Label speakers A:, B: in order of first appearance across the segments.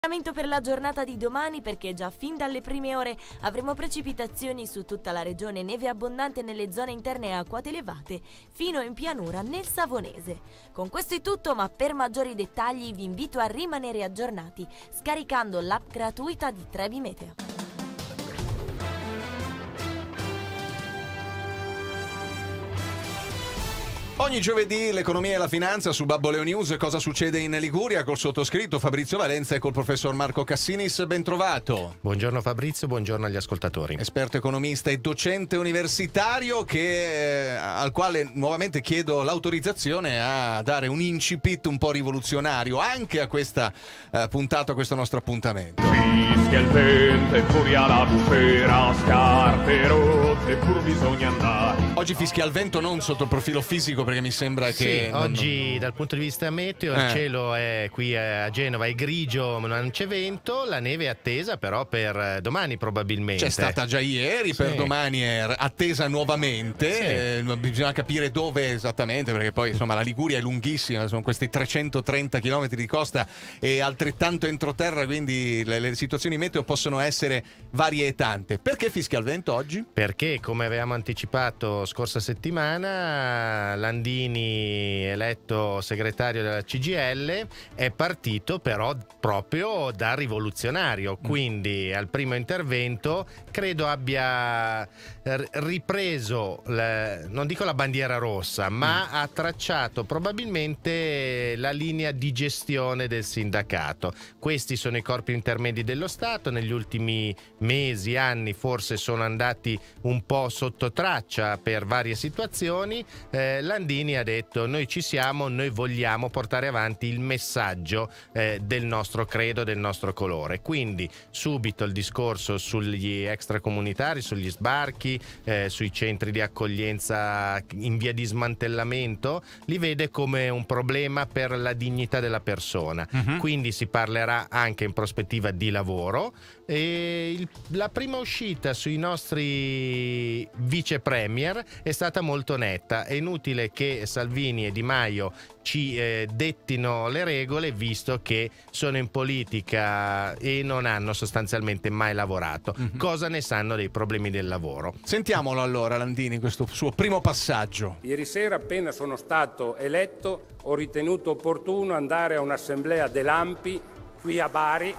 A: Per la giornata di domani, perché già fin dalle prime ore avremo precipitazioni su tutta la regione, neve abbondante nelle zone interne e a quote elevate, fino in pianura nel Savonese. Con questo è tutto, ma per maggiori dettagli vi invito a rimanere aggiornati scaricando l'app gratuita di Trebi Meteo.
B: Ogni giovedì l'economia e la finanza su Babbo Leo News. Cosa succede in Liguria col sottoscritto Fabrizio Valenza e col professor Marco Cassinis. Ben trovato.
C: Buongiorno Fabrizio, buongiorno agli ascoltatori.
B: Esperto economista e docente universitario al quale nuovamente chiedo l'autorizzazione a dare un incipit un po' rivoluzionario anche a questa puntata, a questo nostro appuntamento.
D: Fischia il vento e furia la bufera, scarpe rotte pur bisogna andare.
B: Oggi fischia il vento non sotto il profilo fisico, perché mi sembra che
C: oggi dal punto di vista meteo il cielo è qui a Genova, è grigio, ma non c'è vento, la neve è attesa però per domani probabilmente.
B: C'è stata già ieri, per domani è attesa nuovamente, bisogna capire dove esattamente, perché poi insomma la Liguria è lunghissima, sono questi 330 km di costa e altrettanto entroterra, quindi le situazioni meteo possono essere varie e tante. Perché fischia il vento oggi?
C: Perché, come avevamo anticipato scorsa settimana, Landini, eletto segretario della CGIL, è partito però proprio da rivoluzionario, quindi al primo intervento credo abbia ripreso, non dico la bandiera rossa, ma ha tracciato probabilmente la linea di gestione del sindacato. Questi sono i corpi intermedi dello Stato, negli ultimi mesi, anni forse sono andati un po' sotto traccia per varie situazioni. Landini ha detto: noi ci siamo, noi vogliamo portare avanti il messaggio del nostro credo, del nostro colore. Quindi subito il discorso sugli extracomunitari, sugli sbarchi, sui centri di accoglienza in via di smantellamento, li vede come un problema per la dignità della persona. Quindi si parlerà anche in prospettiva di lavoro. E la prima uscita sui nostri vice premier è stata molto netta. È inutile che Salvini e Di Maio ci dettino le regole, visto che sono in politica e non hanno sostanzialmente mai lavorato. Cosa ne sanno dei problemi del lavoro?
B: Sentiamolo allora Landini, questo suo primo passaggio.
E: Ieri sera, appena sono stato eletto, ho ritenuto opportuno andare a un'assemblea dell'ANPI qui a Bari,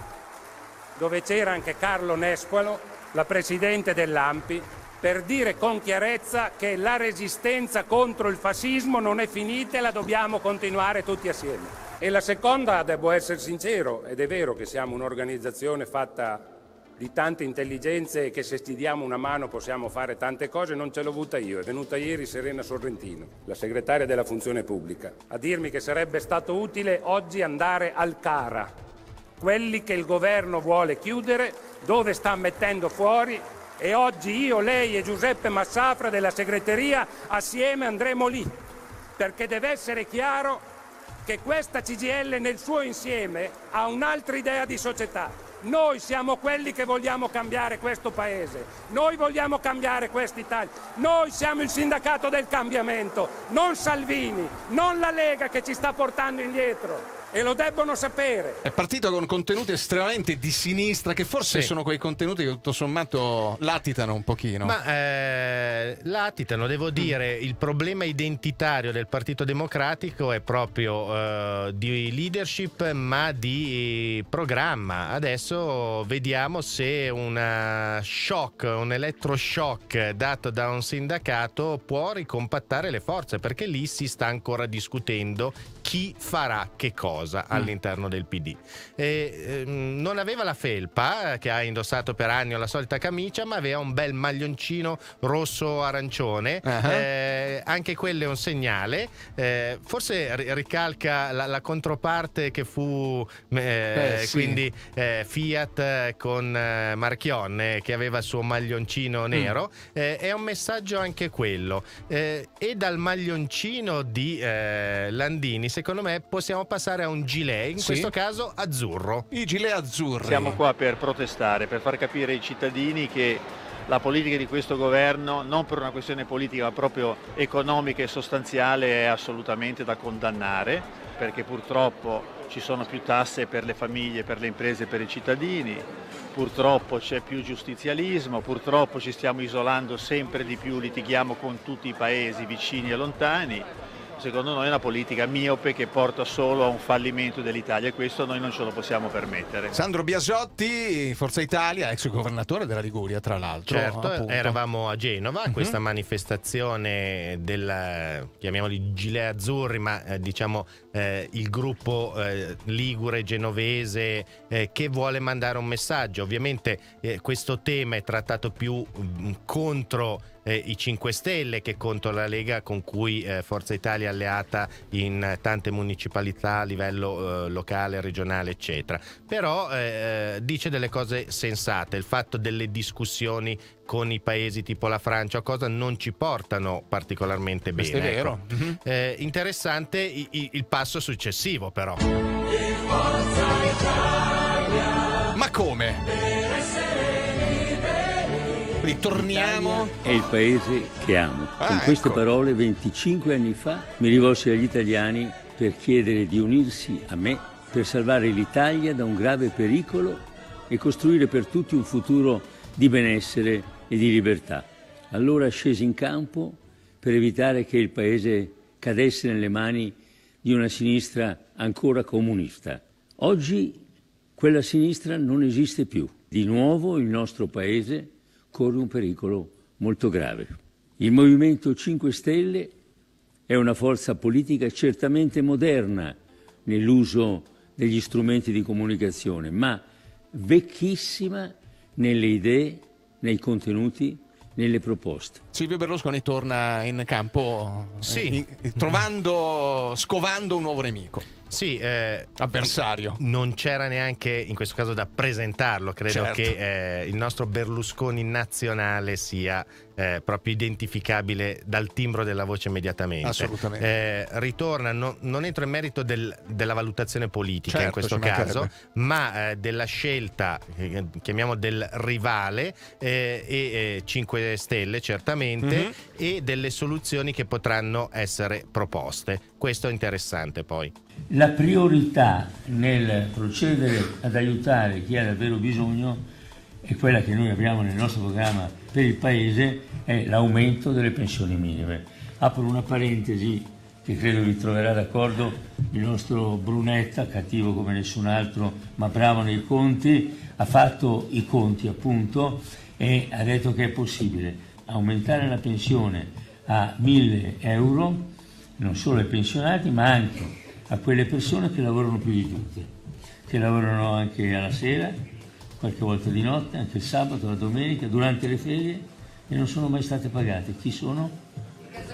E: dove c'era anche Carlo Nespolo, la presidente dell'ANPI, per dire con chiarezza che la resistenza contro il fascismo non è finita e la dobbiamo continuare tutti assieme. E la seconda, devo essere sincero, ed è vero che siamo un'organizzazione fatta di tante intelligenze e che se ci diamo una mano possiamo fare tante cose, non ce l'ho avuta io. È venuta ieri Serena Sorrentino, la segretaria della Funzione Pubblica, a dirmi che sarebbe stato utile oggi andare al CARA, quelli che il governo vuole chiudere, dove sta mettendo fuori, e oggi io, lei e Giuseppe Massafra della segreteria assieme andremo lì, perché deve essere chiaro che questa CGIL nel suo insieme ha un'altra idea di società. Noi siamo quelli che vogliamo cambiare questo paese, noi vogliamo cambiare quest'Italia, noi siamo il sindacato del cambiamento, non Salvini, non la Lega che ci sta portando indietro. E lo debbono sapere.
B: È partito con contenuti estremamente di sinistra, che forse sono quei contenuti che tutto sommato latitano un pochino.
C: Ma latitano, devo dire, il problema identitario del Partito Democratico è proprio di leadership, ma di programma. Adesso vediamo se un elettroshock dato da un sindacato può ricompattare le forze, perché lì si sta ancora discutendo chi farà che cosa all'interno del PD. Non aveva la felpa che ha indossato per anni, o la solita camicia, ma aveva un bel maglioncino rosso-arancione. Anche quello è un segnale. Forse ricalca la controparte che fu quindi Fiat con Marchionne, che aveva il suo maglioncino nero. È un messaggio anche quello. E dal maglioncino di Landini, secondo me, possiamo passare a un gilet, in questo caso azzurro.
B: I gilet azzurri.
F: Siamo qua per protestare, per far capire ai cittadini che la politica di questo governo, non per una questione politica ma proprio economica e sostanziale, è assolutamente da condannare, perché purtroppo ci sono più tasse per le famiglie, per le imprese, per i cittadini, purtroppo c'è più giustizialismo, purtroppo ci stiamo isolando sempre di più, litighiamo con tutti i paesi vicini e lontani. Secondo noi è una politica miope che porta solo a un fallimento dell'Italia e questo noi non ce lo possiamo permettere.
B: Sandro Biasotti, Forza Italia, ex governatore della Liguria, tra l'altro.
C: Certo,
B: appunto.
C: eravamo a Genova, questa manifestazione del, chiamiamoli gilet azzurri, ma diciamo il gruppo ligure genovese che vuole mandare un messaggio. Ovviamente questo tema è trattato più contro i 5 Stelle che contro la Lega, con cui Forza Italia è alleata in tante municipalità a livello locale, regionale, eccetera. Però dice delle cose sensate. Il fatto delle discussioni con i paesi tipo la Francia, cosa non ci portano particolarmente bene.
B: Questo è vero.
C: Ecco. Interessante il passo successivo, però.
B: Ma come? Ritorniamo.
G: È il paese che amo. Con queste
B: ecco.
G: parole 25 anni fa mi rivolsi agli italiani per chiedere di unirsi a me per salvare l'Italia da un grave pericolo e costruire per tutti un futuro di benessere e di libertà. Allora scesi in campo per evitare che il paese cadesse nelle mani di una sinistra ancora comunista. Oggi quella sinistra non esiste più. Di nuovo il nostro paese corre un pericolo molto grave. Il Movimento 5 Stelle è una forza politica certamente moderna nell'uso degli strumenti di comunicazione, ma vecchissima nelle idee, nei contenuti, nelle proposte.
B: Silvio Berlusconi torna in campo
C: Sì.
B: scovando un nuovo nemico.
C: Sì,
B: Avversario.
C: non c'era neanche in questo caso da presentarlo. Credo
B: Certo.
C: che il nostro Berlusconi nazionale sia proprio identificabile dal timbro della voce immediatamente.
B: Assolutamente.
C: Ritorna, non entro in merito della valutazione politica,
B: Certo,
C: in questo
B: ci
C: caso,
B: mancherebbe.
C: ma della scelta, chiamiamo del rivale, e 5 Stelle certamente, e delle soluzioni che potranno essere proposte. Questo è interessante poi.
H: La priorità nel procedere ad aiutare chi ha davvero bisogno è quella che noi abbiamo nel nostro programma per il Paese, è l'aumento delle pensioni minime. Apro una parentesi che credo vi troverà d'accordo: il nostro Brunetta, cattivo come nessun altro ma bravo nei conti, ha fatto i conti appunto e ha detto che è possibile aumentare la pensione a 1.000 euro, non solo ai pensionati ma anche a quelle persone che lavorano più di tutte, che lavorano anche alla sera, qualche volta di notte, anche il sabato, la domenica, durante le ferie, e non sono mai state pagate. Chi sono?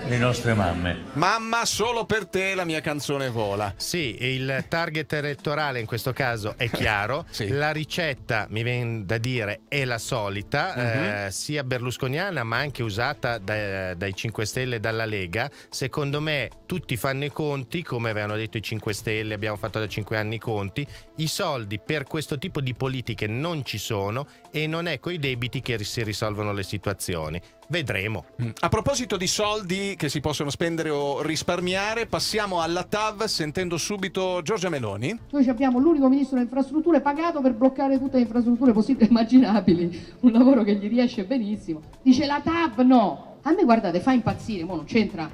H: Le nostre mamme.
B: Mamma, solo per te la mia canzone vola.
C: Sì, il target elettorale in questo caso è chiaro.
B: Sì.
C: La ricetta, mi viene da dire, è la solita, sia berlusconiana ma anche usata dai 5 Stelle e dalla Lega. Secondo me tutti fanno i conti, come avevano detto i 5 Stelle, abbiamo fatto da 5 anni i conti. I soldi per questo tipo di politiche non ci sono e non è coi debiti che si risolvono le situazioni. Vedremo.
B: A proposito di soldi che si possono spendere o risparmiare, passiamo alla TAV sentendo subito Giorgia Meloni.
I: Noi abbiamo l'unico ministro delle infrastrutture pagato per bloccare tutte le infrastrutture possibili e immaginabili, un lavoro che gli riesce benissimo. Dice la TAV no. A me guardate, fa impazzire, mo non c'entra.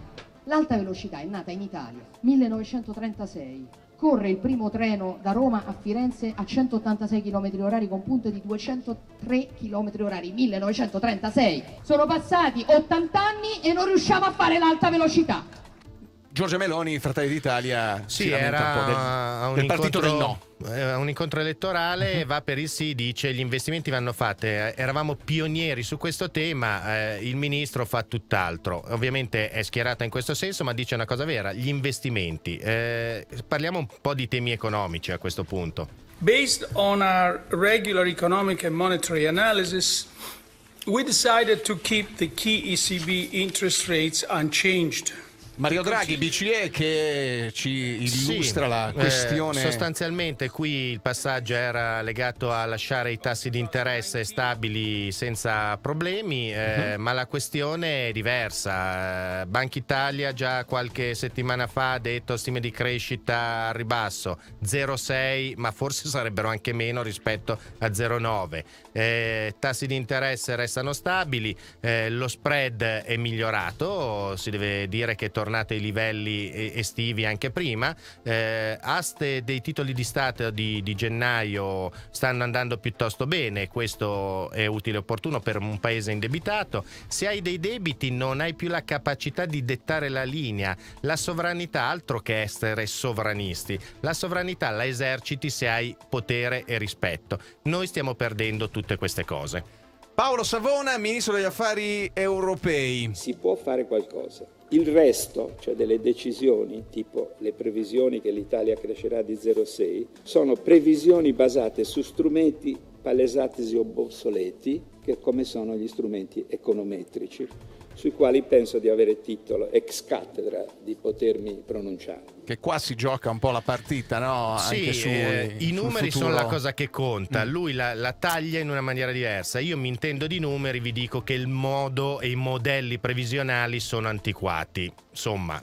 I: L'alta velocità è nata in Italia 1936. Corre il primo treno da Roma a Firenze a 186 km/h con punte di 203 km/h, 1936. Sono passati 80 anni e non riusciamo a fare l'alta velocità.
B: Giorgia Meloni, Fratelli d'Italia,
C: Sì,
B: si lamenta un po'
C: era
B: del partito del no.
C: Un incontro elettorale, va per il sì, dice gli investimenti vanno fatti, eravamo pionieri su questo tema, il ministro fa tutt'altro, ovviamente è schierata in questo senso ma dice una cosa vera, gli investimenti, parliamo un po' di temi economici a questo punto.
J: Based on our regular economic and monetary analysis, we decided to keep the key ECB interest rates unchanged.
B: Mario Draghi, BCE, che ci illustra la questione.
C: Sostanzialmente qui il passaggio era legato a lasciare i tassi di interesse stabili senza problemi, ma la questione è diversa. Banca Italia già qualche settimana fa ha detto stime di crescita al ribasso, 0,6, ma forse sarebbero anche meno rispetto a 0,9. Tassi di interesse restano stabili, lo spread è migliorato, si deve dire che è tornato ai livelli estivi anche prima. Aste dei titoli di Stato di gennaio stanno andando piuttosto bene, questo è utile e opportuno per un paese indebitato. Se hai dei debiti non hai più la capacità di dettare la linea, la sovranità, altro che essere sovranisti, la sovranità la eserciti se hai potere e rispetto. Noi stiamo perdendo tutte queste cose.
B: Paolo Savona, ministro degli affari europei.
K: Si può fare qualcosa. Il resto, cioè delle decisioni, tipo le previsioni che l'Italia crescerà di 0,6, sono previsioni basate su strumenti palesatisi obsoleti, che come sono gli strumenti econometrici, sui quali penso di avere titolo ex cattedra di potermi pronunciare.
B: Che qua si gioca un po' la partita, no? Anche
C: i numeri sono la cosa che conta. Lui la taglia in una maniera diversa. Io mi intendo di numeri, vi dico che il modo e i modelli previsionali sono antiquati. Insomma.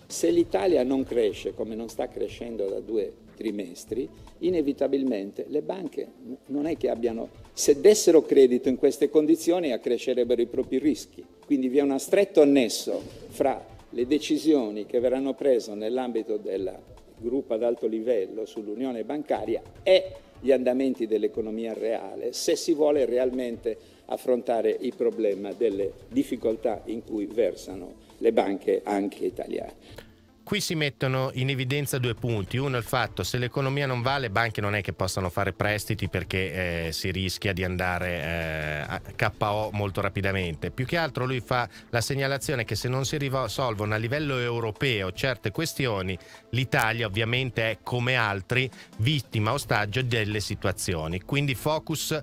K: Se l'Italia non cresce come non sta crescendo da 2 trimestri, inevitabilmente le banche non è che abbiano, se dessero credito in queste condizioni, accrescerebbero i propri rischi. Quindi vi è uno stretto annesso fra le decisioni che verranno prese nell'ambito del gruppo ad alto livello sull'unione bancaria e gli andamenti dell'economia reale, se si vuole realmente affrontare il problema delle difficoltà in cui versano le banche anche italiane.
C: Qui si mettono in evidenza 2 punti. Uno, il fatto se l'economia non va, le banche non è che possano fare prestiti perché si rischia di andare a KO molto rapidamente. Più che altro lui fa la segnalazione che se non si risolvono a livello europeo certe questioni, l'Italia ovviamente è come altri vittima, ostaggio delle situazioni. Quindi focus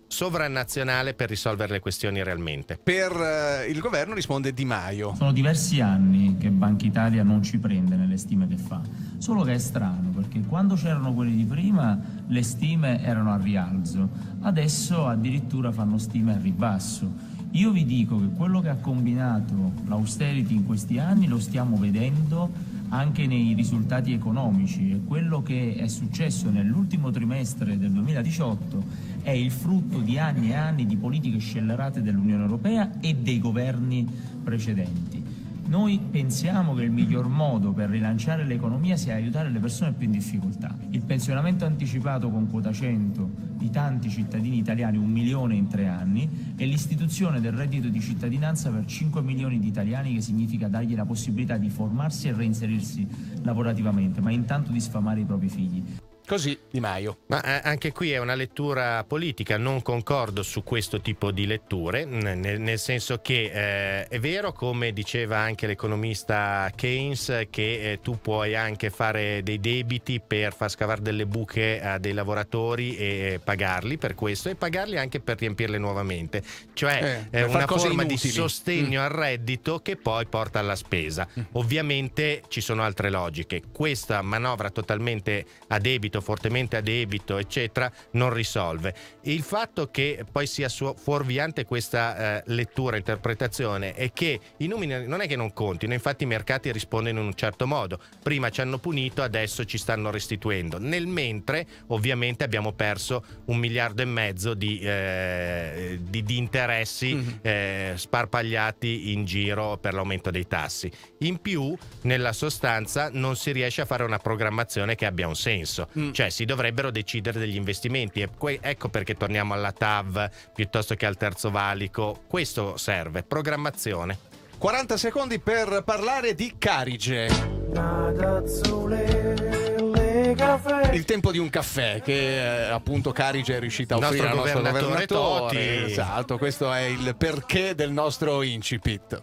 C: sovranazionale per risolvere le questioni realmente.
B: Per il governo risponde Di Maio.
L: Sono diversi anni che Banca Italia non ci prende nelle stime che fa, solo che è strano perché quando c'erano quelli di prima le stime erano a rialzo, adesso addirittura fanno stime a ribasso. Io vi dico che quello che ha combinato l'austerity in questi anni lo stiamo vedendo anche nei risultati economici, e quello che è successo nell'ultimo trimestre del 2018 è il frutto di anni e anni di politiche scellerate dell'Unione Europea e dei governi precedenti. Noi pensiamo che il miglior modo per rilanciare l'economia sia aiutare le persone più in difficoltà. Il pensionamento anticipato con quota 100 di tanti cittadini italiani, 1 milione in 3 anni, e l'istituzione del reddito di cittadinanza per 5 milioni di italiani, che significa dargli la possibilità di formarsi e reinserirsi lavorativamente, ma intanto di sfamare i propri figli.
B: Così Di Maio.
C: Ma anche qui è una lettura politica, non concordo su questo tipo di letture, nel senso che è vero, come diceva anche l'economista Keynes, che tu puoi anche fare dei debiti per far scavare delle buche a dei lavoratori e pagarli per questo, e pagarli anche per riempirle nuovamente, cioè è una forma di sostegno al reddito che poi porta alla spesa. Ovviamente ci sono altre logiche. Questa manovra totalmente a debito, fortemente a debito, eccetera, non risolve. Il fatto che poi sia fuorviante questa lettura, interpretazione, è che i numeri non è che non contino, infatti i mercati rispondono in un certo modo. Prima ci hanno punito, adesso ci stanno restituendo. Nel mentre, ovviamente, abbiamo perso 1,5 miliardi di interessi sparpagliati in giro per l'aumento dei tassi. In più, nella sostanza, non si riesce a fare una programmazione che abbia un senso. Cioè si dovrebbero decidere degli investimenti, e ecco perché torniamo alla TAV piuttosto che al terzo valico. Questo serve, programmazione.
B: 40 secondi per parlare di Carige. Il tempo di un caffè che appunto Carige è riuscita a offrire al nostro governatore Toti. Esatto, questo è il perché del nostro incipit.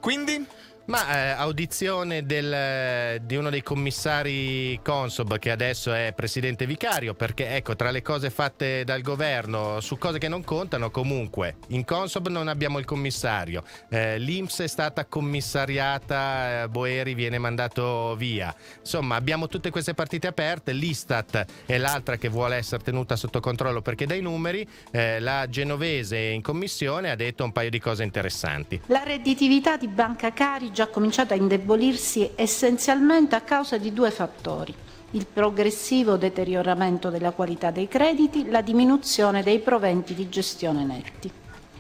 B: Quindi?
C: Ma audizione di uno dei commissari Consob, che adesso è presidente vicario, perché ecco, tra le cose fatte dal governo su cose che non contano, comunque in Consob non abbiamo il commissario, l'Inps è stata commissariata, Boeri viene mandato via, insomma abbiamo tutte queste partite aperte. L'Istat è l'altra che vuole essere tenuta sotto controllo perché dai numeri, la Genovese in commissione ha detto un paio di cose interessanti.
M: La redditività di Banca Carige ha cominciato a indebolirsi essenzialmente a causa di due fattori: il progressivo deterioramento della qualità dei crediti, la diminuzione dei proventi di gestione netti.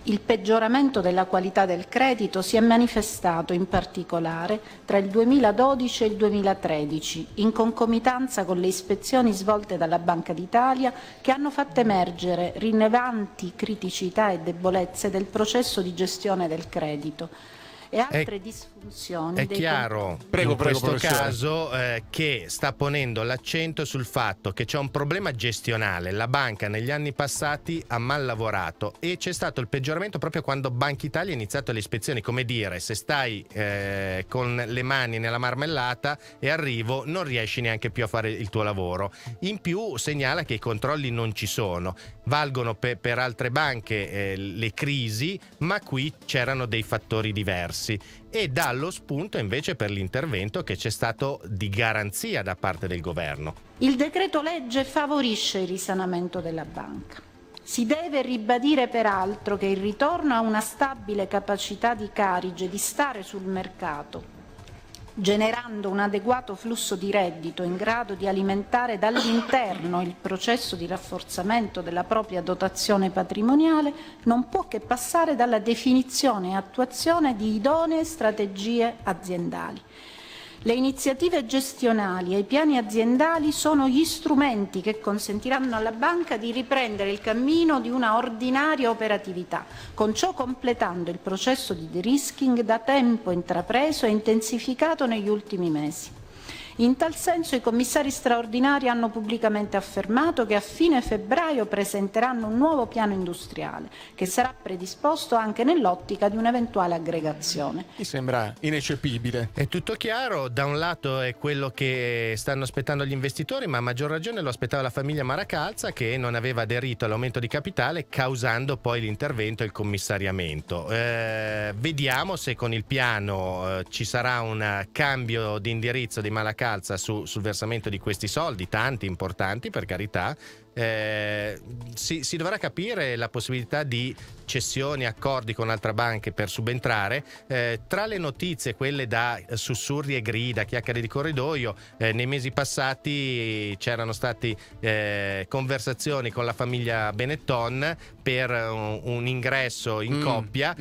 M: Il peggioramento della qualità del credito si è manifestato in particolare tra il 2012 e il 2013, in concomitanza con le ispezioni svolte dalla Banca d'Italia, che hanno fatto emergere rilevanti criticità e debolezze del processo di gestione del credito e altre disfunzioni.
C: È chiaro in questo caso che sta ponendo l'accento sul fatto che c'è un problema gestionale. La banca negli anni passati ha mal lavorato e c'è stato il peggioramento proprio quando Banca Italia ha iniziato le ispezioni. Come dire, se stai con le mani nella marmellata e arrivo, non riesci neanche più a fare il tuo lavoro. In più segnala che i controlli non ci sono, valgono per altre banche le crisi, ma qui c'erano dei fattori diversi e dà lo spunto invece per l'intervento che c'è stato di garanzia da parte del governo.
M: Il decreto legge favorisce il risanamento della banca. Si deve ribadire peraltro che il ritorno a una stabile capacità di Carige di stare sul mercato, generando un adeguato flusso di reddito in grado di alimentare dall'interno il processo di rafforzamento della propria dotazione patrimoniale, non può che passare dalla definizione e attuazione di idonee strategie aziendali. Le iniziative gestionali e i piani aziendali sono gli strumenti che consentiranno alla banca di riprendere il cammino di una ordinaria operatività, con ciò completando il processo di de-risking da tempo intrapreso e intensificato negli ultimi mesi. In tal senso i commissari straordinari hanno pubblicamente affermato che a fine febbraio presenteranno un nuovo piano industriale che sarà predisposto anche nell'ottica di un'eventuale aggregazione.
B: Mi sembra ineccepibile.
C: È tutto chiaro, da un lato è quello che stanno aspettando gli investitori, ma a maggior ragione lo aspettava la famiglia Maracalza, che non aveva aderito all'aumento di capitale, causando poi l'intervento e il commissariamento. Vediamo se con il piano ci sarà un cambio di indirizzo di Maracalza sul versamento di questi soldi, tanti importanti per carità. Si dovrà capire la possibilità di cessioni, accordi con altre banche per subentrare. Tra le notizie, quelle da sussurri e grida, chiacchiere di corridoio, nei mesi passati c'erano stati conversazioni con la famiglia Benetton per un ingresso in coppia.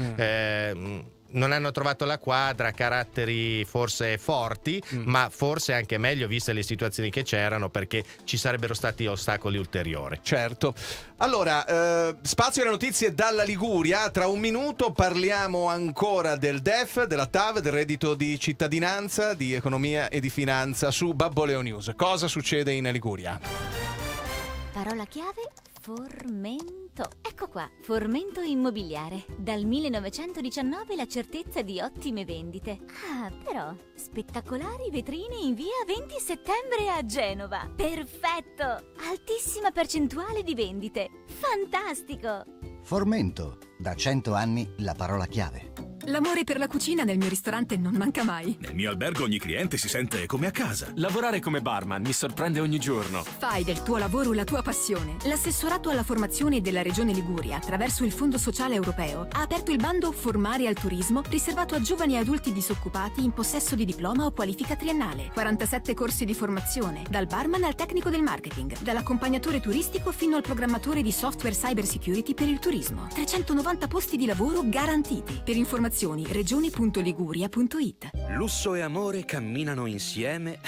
C: Non hanno trovato la quadra, caratteri forse forti, ma forse anche meglio viste le situazioni che c'erano, perché ci sarebbero stati ostacoli ulteriori.
B: Certo. Allora, spazio alle notizie dalla Liguria. Tra un minuto parliamo ancora del DEF, della TAV, del reddito di cittadinanza, di economia e di finanza su Babboleo News. Cosa succede in Liguria?
N: Parola chiave: Formento. Ecco qua, Formento Immobiliare. Dal 1919 la certezza di ottime vendite. Ah, però, spettacolari vetrine in via 20 settembre a Genova. Perfetto! Altissima percentuale di vendite. Fantastico!
O: Formento, da 100 anni la parola chiave.
P: L'amore per la cucina nel mio ristorante non manca mai.
Q: Nel mio albergo ogni cliente si sente come a casa. Lavorare come barman mi sorprende ogni giorno.
P: Fai del tuo lavoro la tua passione. L'assessorato alla formazione della Regione Liguria, attraverso il Fondo Sociale Europeo, ha aperto il bando Formare al Turismo, riservato a giovani e adulti disoccupati in possesso di diploma o qualifica triennale. 47 corsi di formazione, dal barman al tecnico del marketing, dall'accompagnatore turistico fino al programmatore di software cyber security per il turismo. 390 posti di lavoro garantiti. Per informazioni regione.liguria.it.
R: Lusso e amore camminano insieme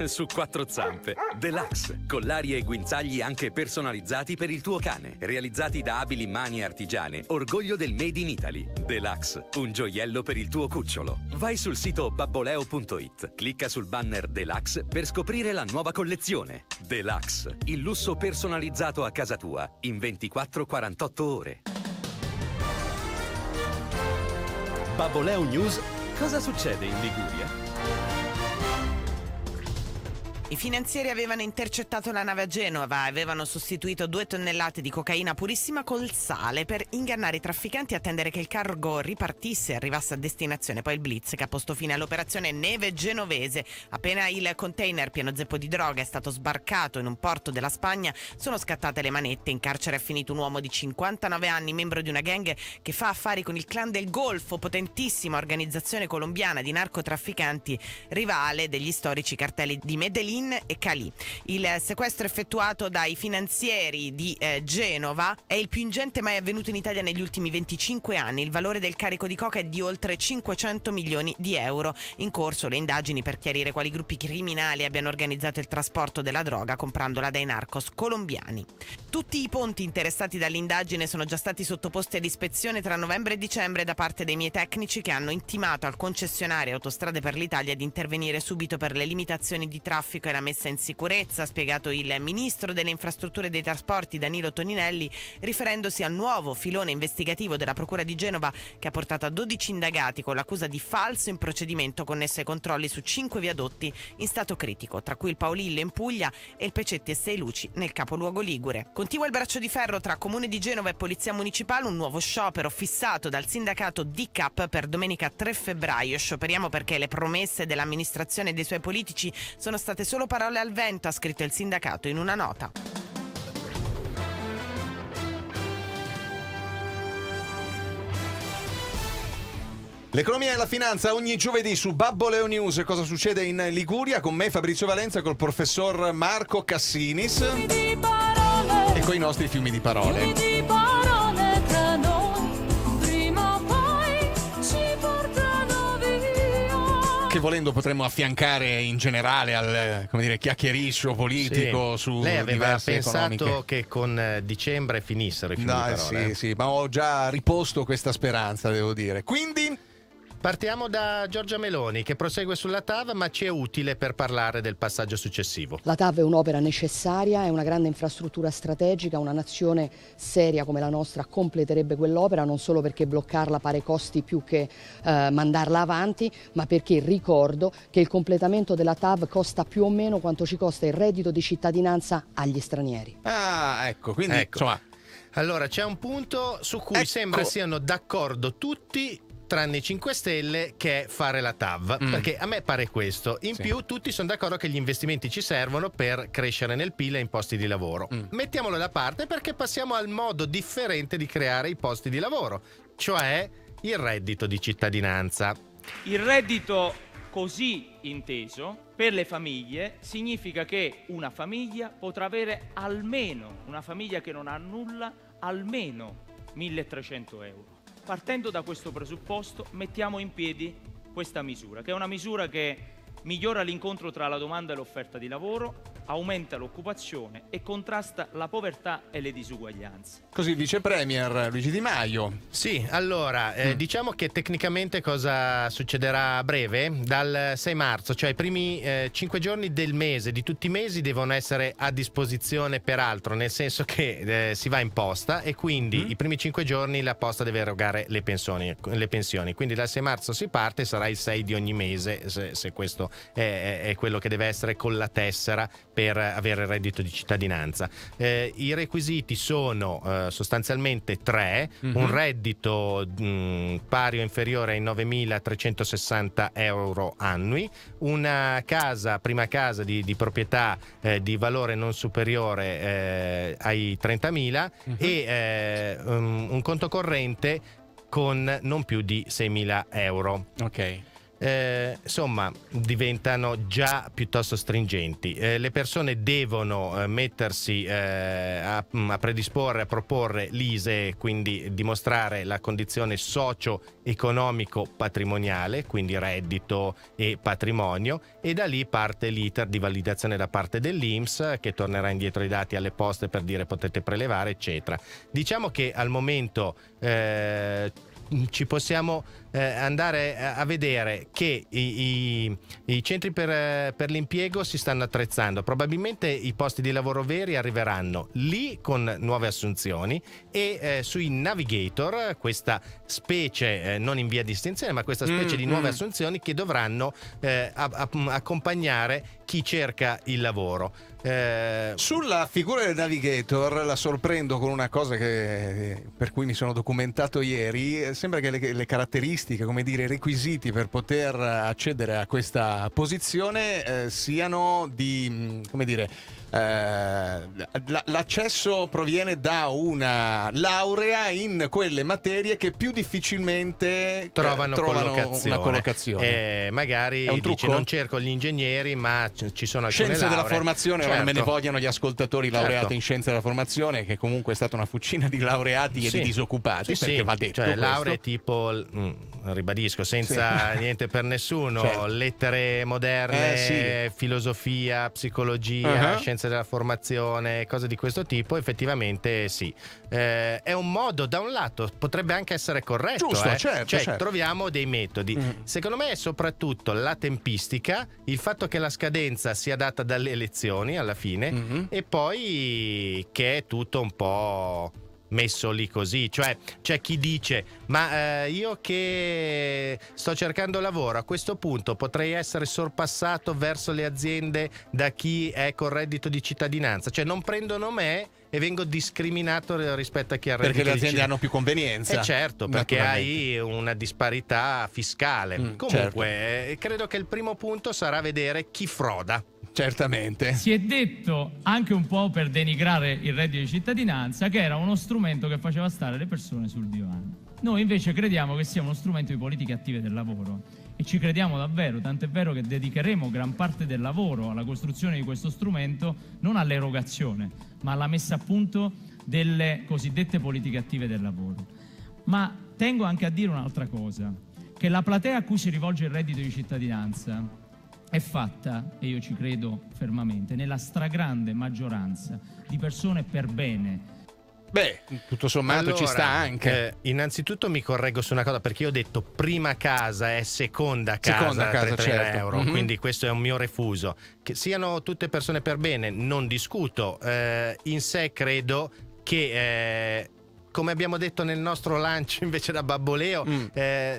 R: su quattro zampe. Deluxe, collari e guinzagli anche personalizzati per il tuo cane, realizzati da abili mani artigiane, orgoglio del Made in Italy. Deluxe, un gioiello per il tuo cucciolo. Vai sul sito babboleo.it, clicca sul banner Deluxe per scoprire la nuova collezione. Deluxe, il lusso personalizzato a casa tua in 24-48 ore.
S: Babboleo News
R: Cosa succede in Liguria?
S: I finanzieri avevano intercettato la nave a Genova e avevano sostituito 2 tonnellate di cocaina purissima col sale per ingannare i trafficanti e attendere che il cargo ripartisse e arrivasse a destinazione. Poi il blitz che ha posto fine all'operazione Neve Genovese. Appena il container pieno zeppo di droga è stato sbarcato in un porto della Spagna, sono scattate le manette. In carcere è finito un uomo di 59 anni, membro di una gang che fa affari con il clan del Golfo, potentissima organizzazione colombiana di narcotrafficanti, rivale degli storici cartelli di Medellin e Cali. Il sequestro effettuato dai finanzieri di Genova è il più ingente mai avvenuto in Italia negli ultimi 25 anni. Il valore del carico di coca è di oltre 500 milioni di euro. In corso le indagini per chiarire quali gruppi criminali abbiano organizzato il trasporto della droga comprandola dai narcos colombiani. Tutti i ponti interessati dall'indagine sono già stati sottoposti ad ispezione tra novembre e dicembre da parte dei miei tecnici, che hanno intimato al concessionario Autostrade per l'Italia di intervenire subito per le limitazioni di traffico e la messa in sicurezza, ha spiegato il ministro delle infrastrutture e dei trasporti Danilo Toninelli, riferendosi al nuovo filone investigativo della Procura di Genova che ha portato a 12 indagati con l'accusa di falso in procedimento connesso ai controlli su 5 viadotti in stato critico, tra cui il Paolillo in Puglia e il Pecetti e Sei Luci nel capoluogo ligure. Continua il braccio di ferro tra Comune di Genova e Polizia Municipale, un nuovo sciopero fissato dal sindacato DICAP per domenica 3 febbraio. Scioperiamo perché le promesse dell'amministrazione e dei suoi politici sono state solo parole al vento, ha scritto il sindacato in una nota.
B: L'economia e la finanza ogni giovedì su Babbo Leo News. Cosa succede in Liguria? Con me Fabrizio Valenza, col professor Marco Cassinis e con i nostri fiumi di parole. Che volendo potremmo affiancare in generale al, come dire, chiacchiericcio politico,
C: sì.
B: su
C: Lei aveva
B: diverse
C: pensato
B: economiche.
C: che con dicembre finissero i fiumi di parole.
B: Sì, ma ho già riposto questa speranza, devo dire. Quindi
C: partiamo da Giorgia Meloni, che prosegue sulla TAV, ma ci è utile per parlare del passaggio successivo.
T: La TAV è un'opera necessaria, è una grande infrastruttura strategica, una nazione seria come la nostra completerebbe quell'opera, non solo perché bloccarla pare costi più che mandarla avanti, ma perché ricordo che il completamento della TAV costa più o meno quanto ci costa il reddito di cittadinanza agli stranieri.
B: Ah, ecco, quindi insomma.
C: Allora, c'è un punto su cui sembra siano d'accordo tutti, tranne i 5 Stelle, che è fare la TAV, perché a me pare questo. In più tutti sono d'accordo che gli investimenti ci servono per crescere nel PIL e in posti di lavoro. Mettiamolo da parte perché passiamo al modo differente di creare i posti di lavoro, cioè il reddito di cittadinanza.
U: Il reddito così inteso per le famiglie significa che una famiglia potrà avere almeno, una famiglia che non ha nulla, almeno 1.300 euro. Partendo da questo presupposto mettiamo in piedi questa misura, che è una misura che migliora l'incontro tra la domanda e l'offerta di lavoro, aumenta l'occupazione e contrasta la povertà e le disuguaglianze.
B: Così Vice Premier Luigi Di Maio.
C: Sì, allora, diciamo che tecnicamente cosa succederà a breve? Dal 6 marzo, cioè i primi 5 giorni del mese, di tutti i mesi, devono essere a disposizione per altro, nel senso che si va in posta e quindi i primi 5 giorni la posta deve erogare le pensioni. Quindi dal 6 marzo si parte e sarà il 6 di ogni mese, se questo è quello che deve essere con la tessera per avere il reddito di cittadinanza. I requisiti sono sostanzialmente 3: un reddito pari o inferiore ai 9.360 euro annui, una casa, prima casa di proprietà di valore non superiore ai 30.000 e un conto corrente con non più di 6.000 euro.
B: Ok.
C: Insomma, diventano già piuttosto stringenti. Le persone devono mettersi a predisporre, a proporre l'ISEE, quindi dimostrare la condizione socio-economico-patrimoniale, quindi reddito e patrimonio, e da lì parte l'iter di validazione da parte dell'INPS, che tornerà indietro i dati alle poste per dire potete prelevare, eccetera. Diciamo che al momento ci possiamo andare a vedere che i centri per l'impiego si stanno attrezzando. Probabilmente i posti di lavoro veri arriveranno lì con nuove assunzioni e sui navigator, questa specie non in via di estinzione, ma questa specie di nuove assunzioni che dovranno accompagnare chi cerca il lavoro.
B: Sulla figura del navigator la sorprendo con una cosa per cui mi sono documentato ieri. Sembra che le caratteristiche, come dire, i requisiti per poter accedere a questa posizione siano di, come dire, l'accesso proviene da una laurea in quelle materie che più difficilmente trovano una collocazione.
C: Magari dice non cerco gli ingegneri, ma ci sono alcune
B: scienze
C: lauree.
B: della formazione,
C: Certo.
B: me ne vogliano gli ascoltatori laureati
C: Certo.
B: in scienze della formazione, che comunque è stata una fucina di laureati e di disoccupati, perché va detto questo.
C: Lauree tipo, ribadisco, senza niente per nessuno,
B: Certo.
C: lettere moderne, filosofia, psicologia, scienze della formazione, cose di questo tipo, effettivamente sì. È un modo, da un lato potrebbe anche essere corretto,
B: Giusto, certo,
C: cioè
B: certo.
C: troviamo dei metodi. Secondo me è soprattutto la tempistica, il fatto che la scadenza sia data dalle elezioni alla fine, e poi che è tutto un po' messo lì così, cioè c'è chi dice ma io che sto cercando lavoro, a questo punto potrei essere sorpassato verso le aziende da chi è col reddito di cittadinanza, cioè non prendono me e vengo discriminato rispetto a chi ha il reddito
B: Perché le
C: di
B: aziende hanno più convenienza.
C: certo, perché hai una disparità fiscale. Comunque credo che il primo punto sarà vedere chi froda.
B: Certamente.
A: Si è detto, anche un po' per denigrare il reddito di cittadinanza, che era uno strumento che faceva stare le persone sul divano. Noi invece crediamo che sia uno strumento di politiche attive del lavoro e ci crediamo davvero, tant'è vero che dedicheremo gran parte del lavoro alla costruzione di questo strumento, non all'erogazione, ma alla messa a punto delle cosiddette politiche attive del lavoro. Ma tengo anche a dire un'altra cosa, che la platea a cui si rivolge il reddito di cittadinanza è fatta, e io ci credo fermamente, nella stragrande maggioranza di persone per bene.
B: Beh, tutto sommato ci sta anche.
C: Innanzitutto mi correggo su una cosa, perché io ho detto prima casa è seconda casa, 30.000
B: certo.
C: euro, quindi questo è un mio refuso. Che siano tutte persone per bene, non discuto. In sé credo che come abbiamo detto nel nostro lancio invece da Babbo Leo,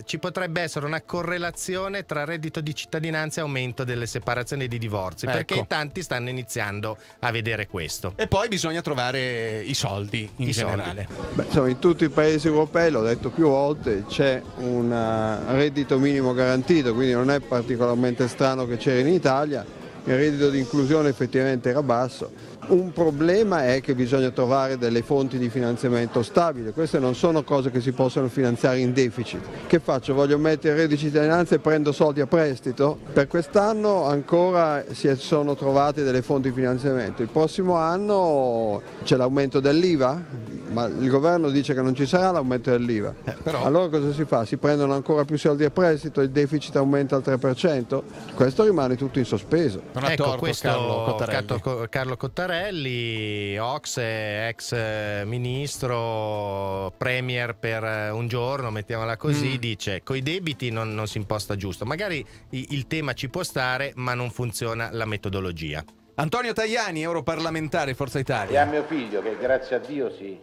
C: ci potrebbe essere una correlazione tra reddito di cittadinanza e aumento delle separazioni e di divorzi, perché tanti stanno iniziando a vedere questo.
B: E poi bisogna trovare i soldi in generale.
V: Beh, insomma, in tutti i paesi europei, l'ho detto più volte, c'è un reddito minimo garantito, quindi non è particolarmente strano che c'era in Italia. Il reddito di inclusione effettivamente era basso. Un problema è che bisogna trovare delle fonti di finanziamento stabili. Queste non sono cose che si possono finanziare in deficit. Che faccio? Voglio mettere il reddito di cittadinanza e prendo soldi a prestito? Per quest'anno ancora si sono trovate delle fonti di finanziamento. Il prossimo anno c'è l'aumento dell'IVA, ma il governo dice che non ci sarà l'aumento dell'IVA. Allora cosa si fa? Si prendono ancora più soldi a prestito, il deficit aumenta al 3%? Questo rimane tutto in sospeso.
C: Ecco, questo Carlo Cottarelli, Ocse, ex ministro, premier per un giorno, mettiamola così, dice coi debiti non si imposta giusto. Magari il tema ci può stare, ma non funziona la metodologia.
B: Antonio Tajani, europarlamentare Forza
W: E
B: Italia.
W: a mio figlio, che grazie a Dio si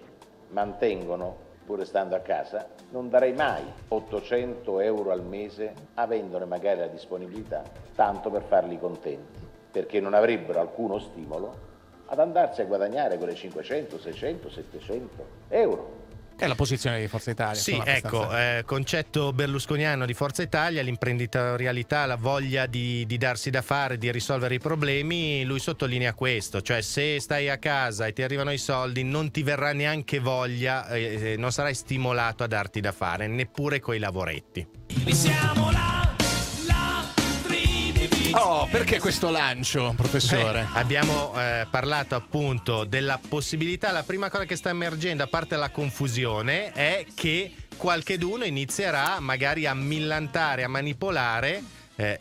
W: mantengono pur stando a casa, non darei mai 800 euro al mese, avendone magari la disponibilità, tanto per farli contenti, perché non avrebbero alcuno stimolo ad andarsi a guadagnare quelle 500, 600, 700 euro.
B: È la posizione di Forza Italia.
C: Sì,
B: insomma,
C: ecco, concetto berlusconiano di Forza Italia, l'imprenditorialità, la voglia di darsi da fare, di risolvere i problemi. Lui sottolinea questo, cioè se stai a casa e ti arrivano i soldi non ti verrà neanche voglia, non sarai stimolato a darti da fare, neppure coi lavoretti.
B: Oh, perché questo lancio, professore?
C: Abbiamo parlato appunto della possibilità, la prima cosa che sta emergendo, a parte la confusione, è che qualcheduno inizierà magari a millantare, a manipolare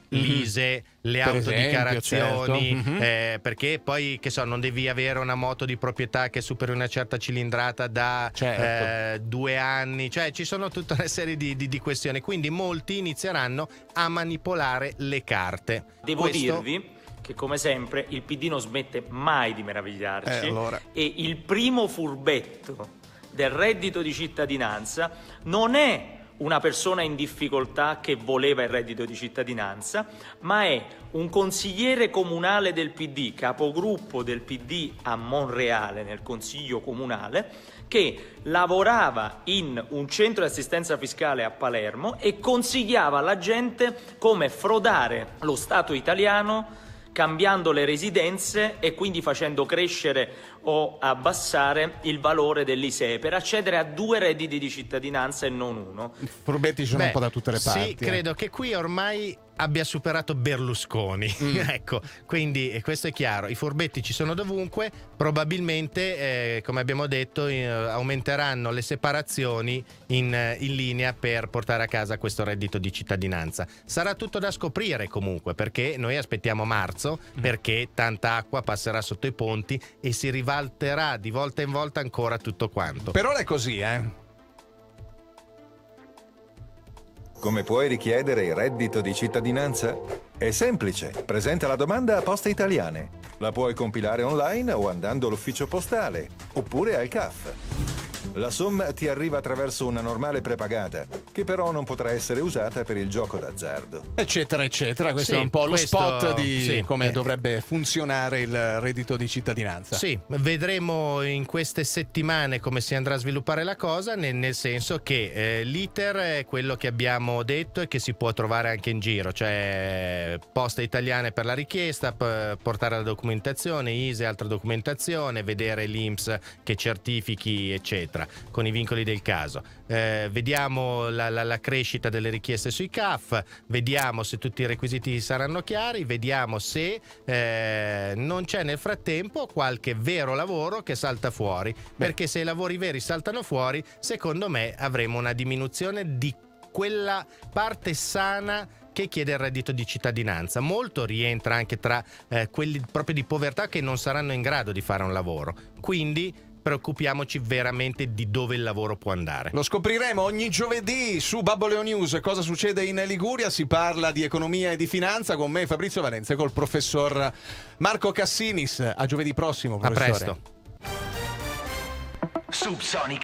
C: l'ISE, le
B: Per
C: autodichiarazioni,
B: esempio, certo.
C: perché poi non devi avere una moto di proprietà che superi una certa cilindrata da
B: Certo.
C: 2 anni, cioè ci sono tutta una serie di questioni, quindi molti inizieranno a manipolare le carte.
U: Devo dirvi che come sempre il PD non smette mai di meravigliarci
B: allora.
U: e il primo furbetto del reddito di cittadinanza non è una persona in difficoltà che voleva il reddito di cittadinanza, ma è un consigliere comunale del PD, capogruppo del PD a Monreale nel consiglio comunale, che lavorava in un centro di assistenza fiscale a Palermo e consigliava alla gente come frodare lo Stato italiano cambiando le residenze e quindi facendo crescere o abbassare il valore dell'ISEE per accedere a 2 redditi di cittadinanza e non uno.
B: Furbetti ci sono un po' da tutte le parti.
C: Sì, credo che qui ormai abbia superato Berlusconi. Ecco, quindi questo è chiaro, i furbetti ci sono dovunque, probabilmente come abbiamo detto aumenteranno le separazioni in linea per portare a casa questo reddito di cittadinanza. Sarà tutto da scoprire comunque, perché noi aspettiamo marzo, perché tanta acqua passerà sotto i ponti e si rivalterà di volta in volta ancora tutto quanto.
B: Per ora è così,
D: Come puoi richiedere il reddito di cittadinanza? È semplice, presenta la domanda a Poste Italiane. La puoi compilare online o andando all'ufficio postale, oppure al CAF. La somma ti arriva attraverso una normale prepagata, che però non potrà essere usata per il gioco d'azzardo.
B: Eccetera, eccetera. Questo
C: Sì,
B: è un po' lo
C: questo-
B: spot di
C: sì.
B: come dovrebbe funzionare il reddito di cittadinanza.
C: Sì, vedremo in queste settimane come si andrà a sviluppare la cosa, nel senso che l'iter è quello che abbiamo detto e che si può trovare anche in giro, cioè Poste Italiane per la richiesta, portare la documentazione, ISE altra documentazione, vedere l'INPS che certifichi eccetera, con i vincoli del caso. Vediamo la crescita delle richieste sui CAF, vediamo se tutti i requisiti saranno chiari, vediamo se non c'è nel frattempo qualche vero lavoro che salta fuori, perché se i lavori veri saltano fuori, secondo me avremo una diminuzione di quella parte sana che chiede il reddito di cittadinanza. Molto rientra anche tra quelli proprio di povertà che non saranno in grado di fare un lavoro, quindi preoccupiamoci veramente di dove il lavoro può andare.
B: Lo scopriremo ogni giovedì su Babboleo News. Cosa succede in Liguria? Si parla di economia e di finanza con me, Fabrizio Valenza, e col professor Marco Cassinis. A giovedì prossimo, professore.
C: A presto.
E: Subsonica.